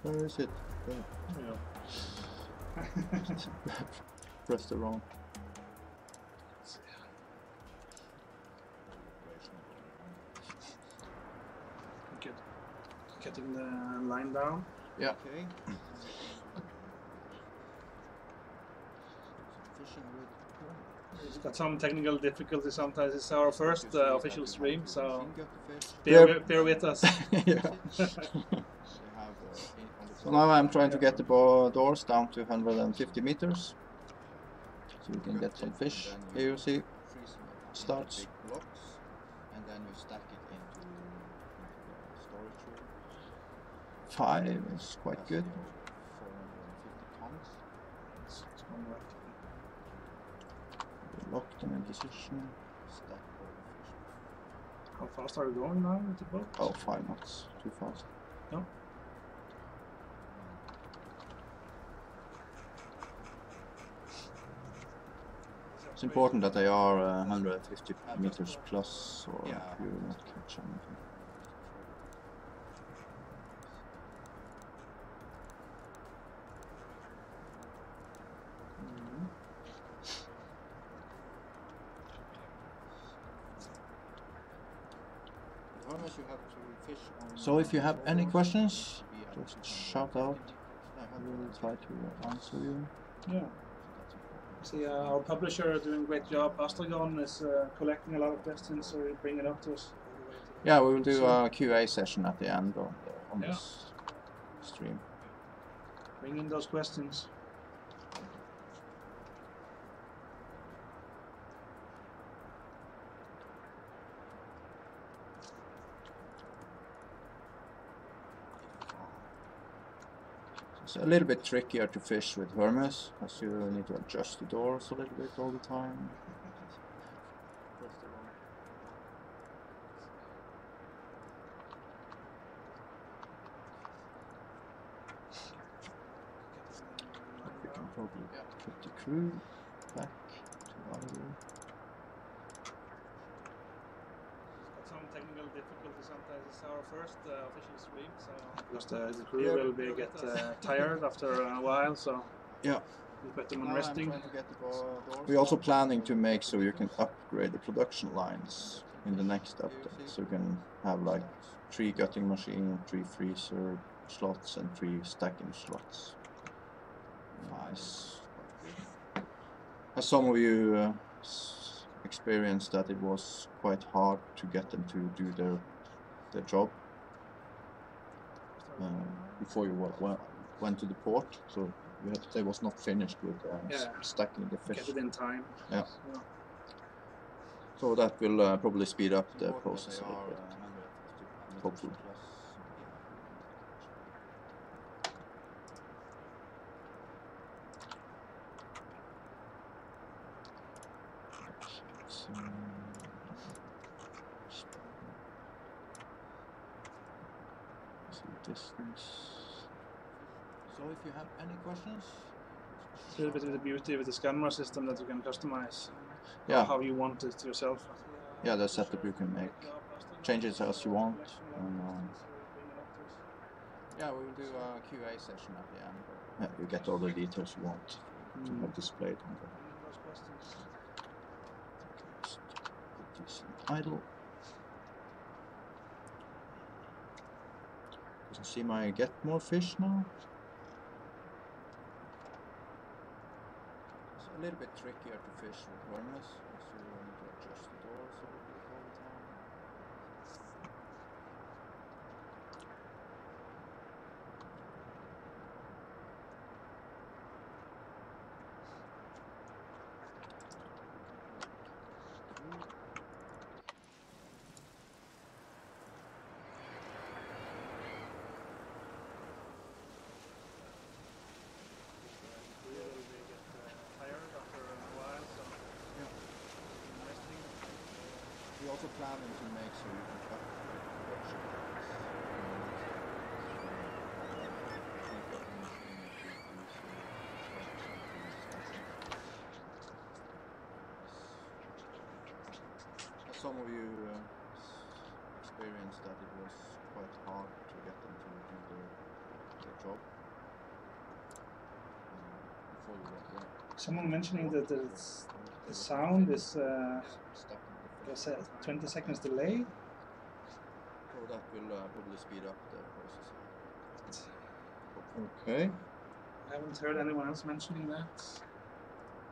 Where is it? There. Yeah. Press the wrong. Good. Getting the line down. Yeah. Okay. We've got some technical difficulties sometimes. It's our first official stream, so bear with us. Yeah. So now I'm trying to get the doors down to 150 meters, so you can get some fish. Here you see, starts. And then you stack it into storage room. 5 is quite good. 450 tons. Locked in a position. How fast are you going now with the boat? Oh, 5 knots. Too fast. No. It's important that they are 150 meters plus, or you will not catch anything. So if you have any questions, just shout out. I will try to answer you. Yeah. See, our publisher doing a great job. Astragon is collecting a lot of questions, so he'll bring it up to us. Yeah, we will do a QA session at the end on this stream. Bring in those questions. It's a little bit trickier to fish with Hermes, as you need to adjust the doors a little bit all the time. We can probably put the crew back to idle. Some technical difficulties sometimes. It's our first official stream, so because the crew will get tired after a while, so yeah, we put them on resting. We're also planning to make so you can upgrade the production lines in the next update, so you can have like 3 gutting machine, 3 freezer slots, and 3 stacking slots. Nice. As some of you experienced that it was quite hard to get them to do their job before you went to the port, so they was not finished with stacking the fish. Get it in time. Yeah. So that will probably speed up the process a little bit, hopefully. Distance. So So if you have any questions, It's a little bit of the beauty with the camera system that you can customize yeah, how you want it yourself. yeah, the setup you can make changes as you want. And, yeah, we will do a QA session at the end. Yeah, you get all the details you want to have displayed on the. Just put this in idle. You can see my get more fish now. It's a little bit trickier to fish with Hermes, so you need to adjust the doors a little bit all the time. We also planning to make so you can cut production lines. As some of you experienced that it was quite hard to get them to do their job before you went away. Someone mentioning that the sound is Stuck in the was a 20 seconds delay. So that will probably speed up the process. Okay. I haven't heard anyone else mentioning that.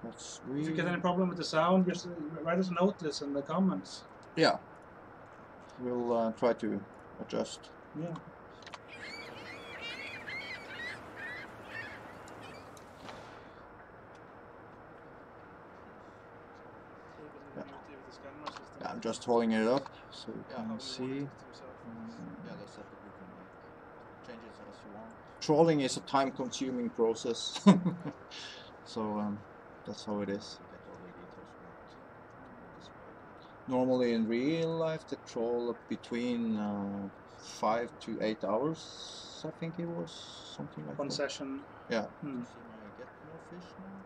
That's If you get any problem with the sound, just write us a notice in the comments. Yeah. We'll try to adjust. Yeah. Yeah, I'm just holding it up so you can see. Yeah, that's setup you can make. Change it as you want. Trolling is a time-consuming process, so that's how it is. Normally in real life, the troll between 5 to 8 hours, I think it was, something like One that. session. Yeah. Hmm. See my get more fish now.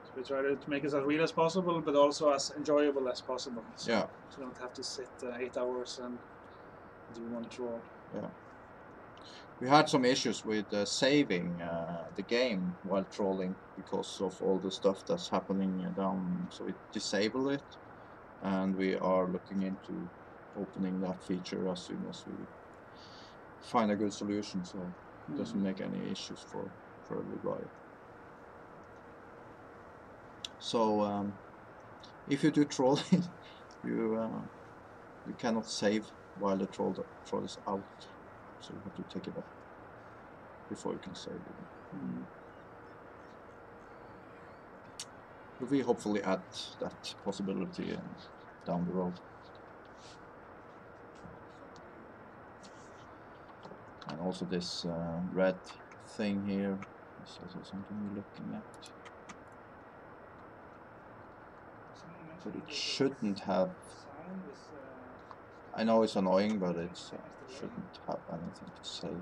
So we try to make it as real as possible, but also as enjoyable as possible. So Yeah. you don't have to sit 8 hours and do one troll. Yeah. We had some issues with saving the game while trolling because of all the stuff that's happening down, so we disabled it, and we are looking into opening that feature as soon as we find a good solution, so it doesn't make any issues for everybody. So if you do trolling, you cannot save while the troll is out, so you have to take it off before you can save it. But we hopefully add that possibility down the road. And also this red thing here is also something we're looking at. But it shouldn't have. I know it's annoying, but it shouldn't have anything to say.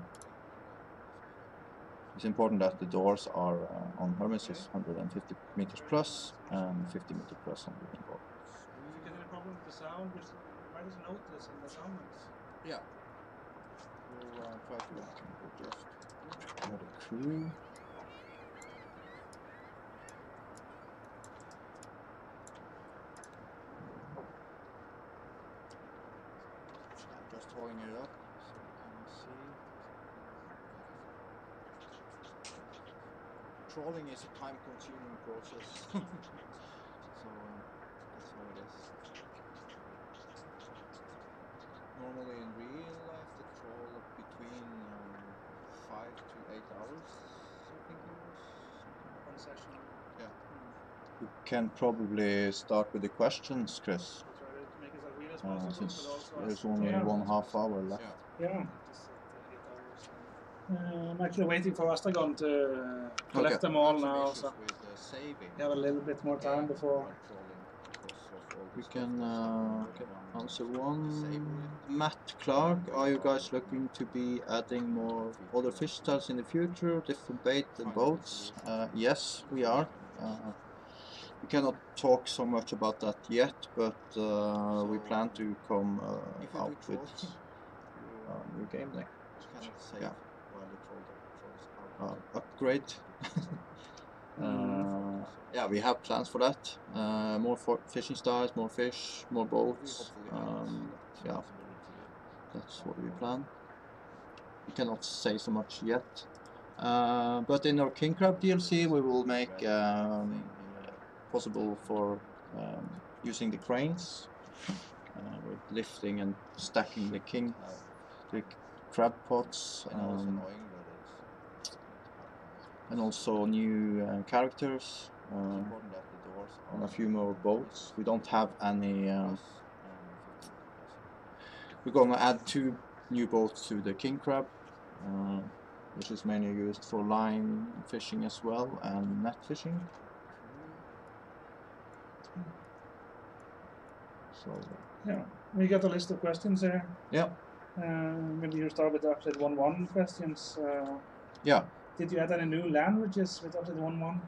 It's important that the doors are on Hermes is 150 meters plus and 50 meters plus on the board. If you get any problem with the sound, just write us a notice in the comments. Yeah. We'll try to adjust. Another crew. I'm just holding it up so you can see. Trolling is a time-consuming process, so that's how it is. Normally in real life, the troll between 5 to 8 hours, I think it was. One session. Yeah. You can probably start with the questions, Chris, We try to make it as real as possible, since but also there's only 1/2 hour left. Yeah. I'm actually waiting for Astragon to collect them all now, so we have a little bit more time before. We can. I'll So Matt Clark, are you guys looking to be adding more other fish styles in the future, different bait and boats? Yes, we are. We cannot talk so much about that yet, but we plan to come out with a new game next. Yeah. Upgrade. Yeah, we have plans for that. More fishing styles, more fish, more boats. Yeah, that's what we plan. We cannot say so much yet. But in our King Crab DLC, we will make possible for using the cranes with lifting and stacking the crab pots, and also new characters and a few more boats. We don't have any. We're going to add 2 new boats to the King Crab, which is mainly used for line fishing as well and net fishing. So Yeah, we got a list of questions here. yeah. Maybe you start with update 1.1 questions. Yeah. Did you add any new languages with update 1.1?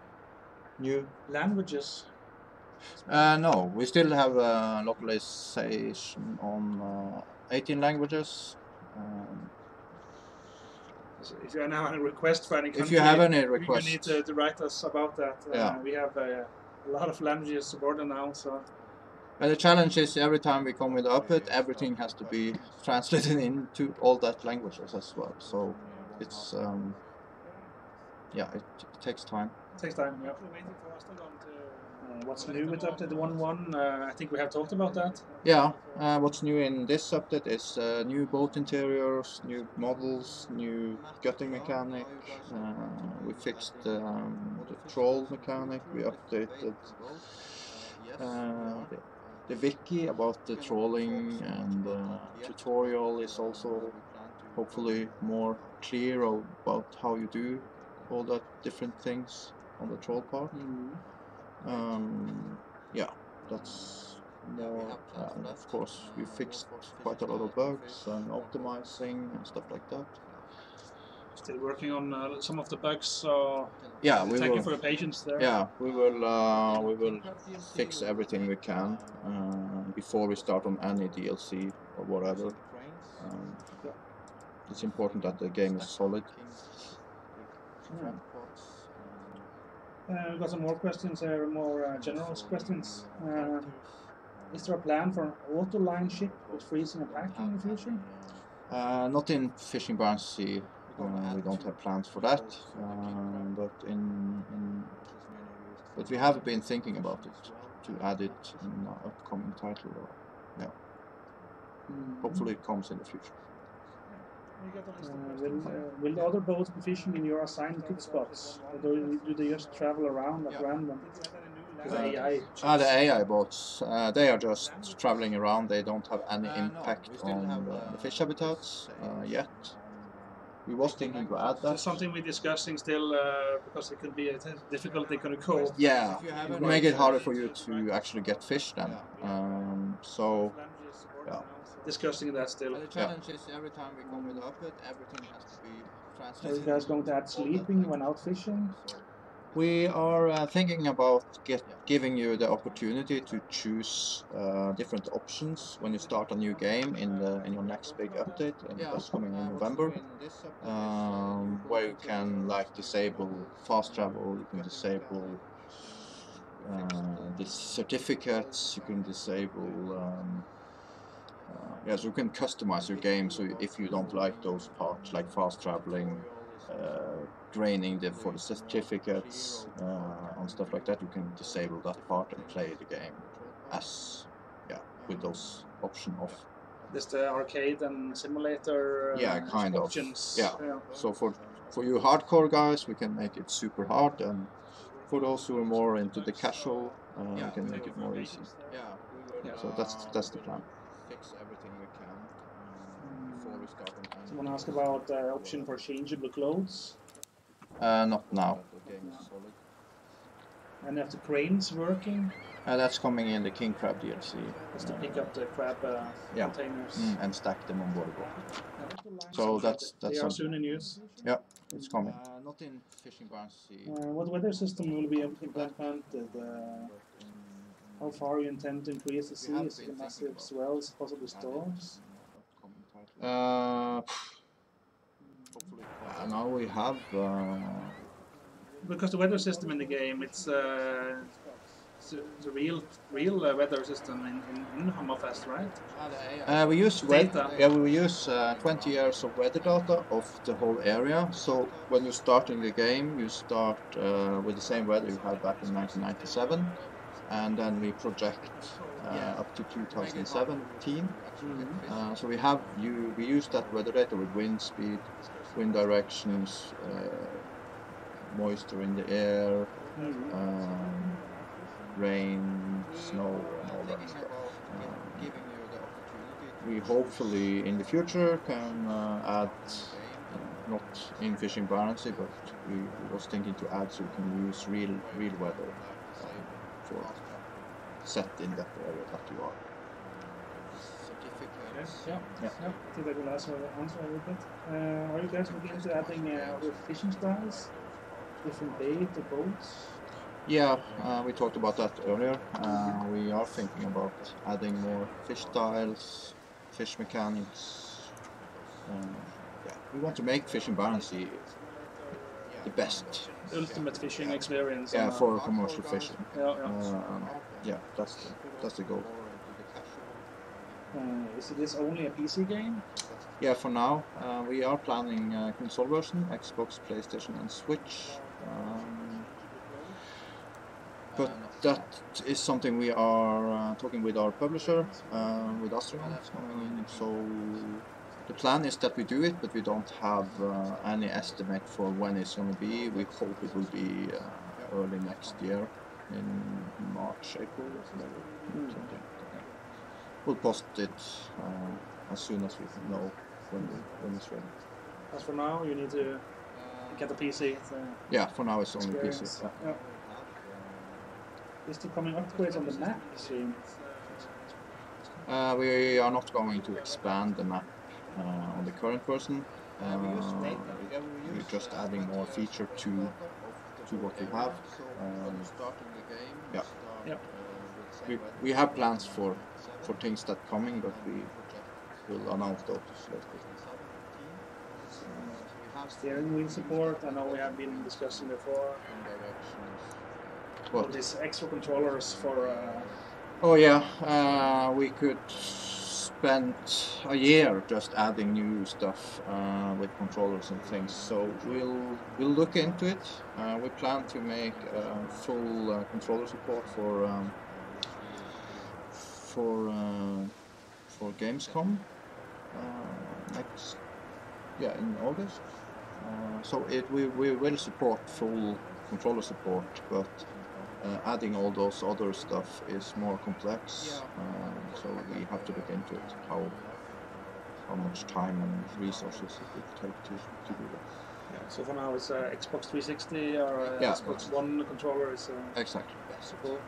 New languages? No, we still have localization on 18 languages. So if you now have a request for any country, if you have any requests, you need to write us about that. Yeah. We have a lot of languages supported now, so. The challenge is every time we come with an update, everything has to be translated into all that languages as well. So it's yeah, it takes time. It takes time, yeah. What's new with update 1.1? I think we have talked about that. Yeah, what's new in this update is new boat interiors, new models, new gutting mechanic. We fixed the troll mechanic. We updated the wiki about the trolling, and tutorial is also hopefully more clear about how you do all that different things on the troll part. Yeah, that's more. Of course, we fixed quite a lot of bugs and optimizing and stuff like that. Still working on some of the bugs, so yeah, thank you for your patience there. Yeah, we will fix everything we can before we start on any DLC or whatever. It's important that the game is solid. We've got some more questions here, more general questions. Is there a plan for an auto line ship with freezing and packing in the future? Not in Fishing Barents Sea. We don't have plans for that, but we have been thinking about it to add it in an upcoming title. Yeah, hopefully it comes in the future. Will the other boats be fishing in your assigned cook spots, or do they just travel around at random? The AI boats, they are just traveling around. They don't have any impact on the fish habitats yet. We was thinking to add that. That's something we're discussing still, because it could be a difficulty to cope. Yeah, it will make it harder for you to actually get fish then. So, yeah. Discussing that still. The challenge is every time we come with an update, everything has to be translated. Are you guys going to add sleeping when out fishing? We are thinking about giving you the opportunity to choose different options when you start a new game in your next big update, that's coming in November, where you can disable fast travel, you can disable the certificates, you can disable so you can customize your game. So if you don't like those parts like fast traveling, draining for the certificates and stuff like that, you can disable that part and play the game as with those options off. This the arcade and simulator kind options. of. So for you hardcore guys, we can make it super hard, and for those who are more into the casual, we can make it more easy. So that's the plan. Fix everything we can before we start on. Someone asked about the option for changeable clothes. Not now. And if the cranes working, That's coming in the King Crab DLC. just to pick up the crab Yeah. containers. And stack them on board the boat. Yeah. So that's They are something. soon in use. Yeah, it's coming. Not in Fishing Barents Sea. What weather system will be implemented? How far you intend to increase the sea? Is it massive swells, possibly storms? Now we have. Because the weather system in the game, it's the real weather system in Hammerfest, right? We use Data. we use 20 years of weather data of the whole area. So when you're starting the game, you start with the same weather you had back in 1997, and then we project up to 2017. So we use that weather data with wind speed, wind directions, moisture in the air, rain, snow, and all that stuff. We hopefully in the future can add, not in Fishing Barents Sea, but we was thinking to add so we can use real weather for set in that area that you are. Yeah. I think that will answer a little bit. Are you guys looking into adding other fishing styles? Different bait or boats? Yeah, we talked about that earlier. We are thinking about adding more fish styles, fish mechanics. We want to make Fishing Barents Sea the best. Ultimate fishing experience. Yeah, for commercial fishing. Yeah. That's the goal. Is this only a PC game? Yeah, for now. We are planning a console version, Xbox, PlayStation and Switch. But that is something we are talking with our publisher, with astragon. So the plan is that we do it, but we don't have any estimate for when it's going to be. We hope it will be early next year, in March, April, maybe. We'll post it as soon as we know when it's ready. As for now, you need to get a PC. Yeah, for now it's only PC. Yeah. Is there coming upgrades on the map soon? We are not going to expand the map on the current version. We're just adding more feature to what we have. We have plans for things that coming, but we will announce those later. Steering wheel support, I know we have been discussing before. What? These extra controllers for... Oh yeah, we could spend a year just adding new stuff with controllers and things. So we'll look into it. We plan to make full controller support for Gamescom in August. So we will support full controller support, but adding all those other stuff is more complex. So we have to look into it, how much time and resources it would take to do that. Yeah, so for now it's Xbox 360 or Xbox One controller is exactly support.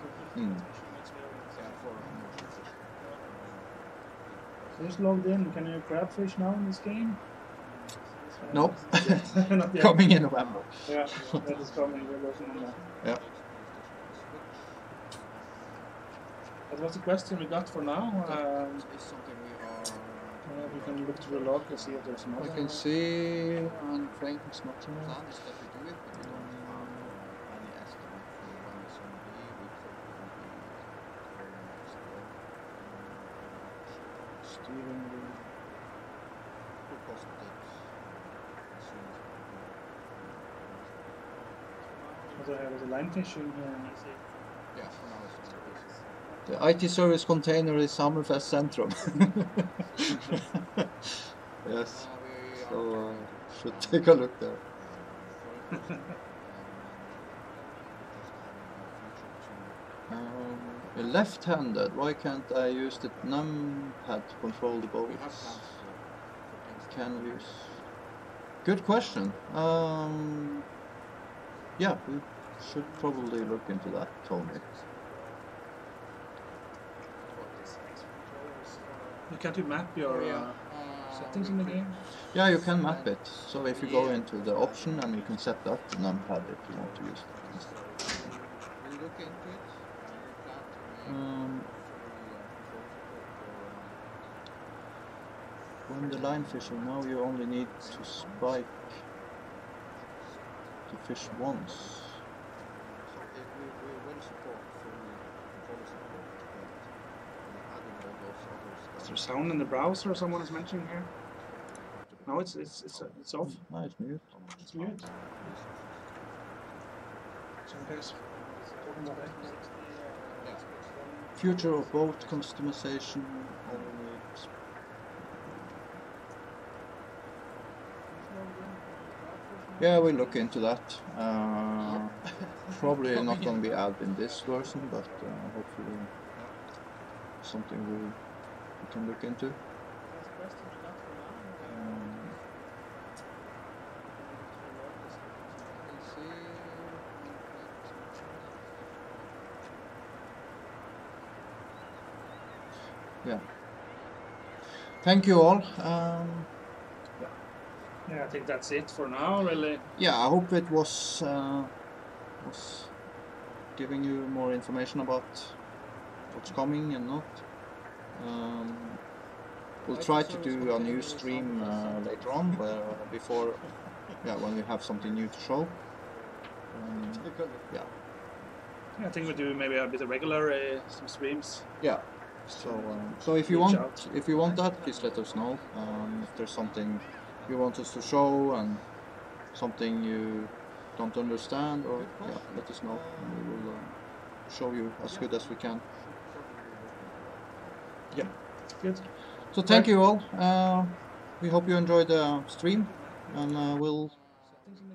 So just logged in. Can you crabfish now in this game? Nope. Not yet. Coming in November. Yeah, that is coming. We're working on that. Yeah. That was the question we got for now. We can look through the log and see if there's more. I can see on Frank's not here. There's a line fishing here. The IT service container is Hammerfest Centrum. Yes, so should take a look there. Left-handed, why can't I use the numpad to control the boat? Can use. Good question. Yeah, should probably look into that, Tony. You can't you map your settings in the game? Yeah, you can map it. So if you go into the option and you can set that numpad if you want to use it. We look into it. We plan to make When the line fishing, now you only need to spike to fish once. So we will support fully support, but adding all those other Is stuff. there sound in the browser someone is mentioning here? No, it's off. No, it's mute. It's mute. So guys, talking about that. Future of boat customization only. Yeah, we'll look into that. Probably not going to be added in this version, but hopefully something we can look into. Yeah. Thank you all. Yeah, I think that's it for now, really. Yeah, I hope it was giving you more information about what's coming and not. We'll try to do a new stream later on, before, when we have something new to show. Yeah. Yeah, I think we do maybe a bit of regular some streams. Yeah. So if you want that, please let us know. If there's something you want us to show and something you don't understand, or let us know, and we will show you as good as we can. Yeah. Good. So thank you all. We hope you enjoyed the stream, and we'll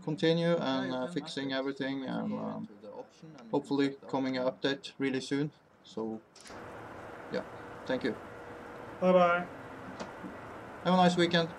continue and fixing everything, and hopefully coming an update really soon. So yeah, thank you. Bye bye. Have a nice weekend.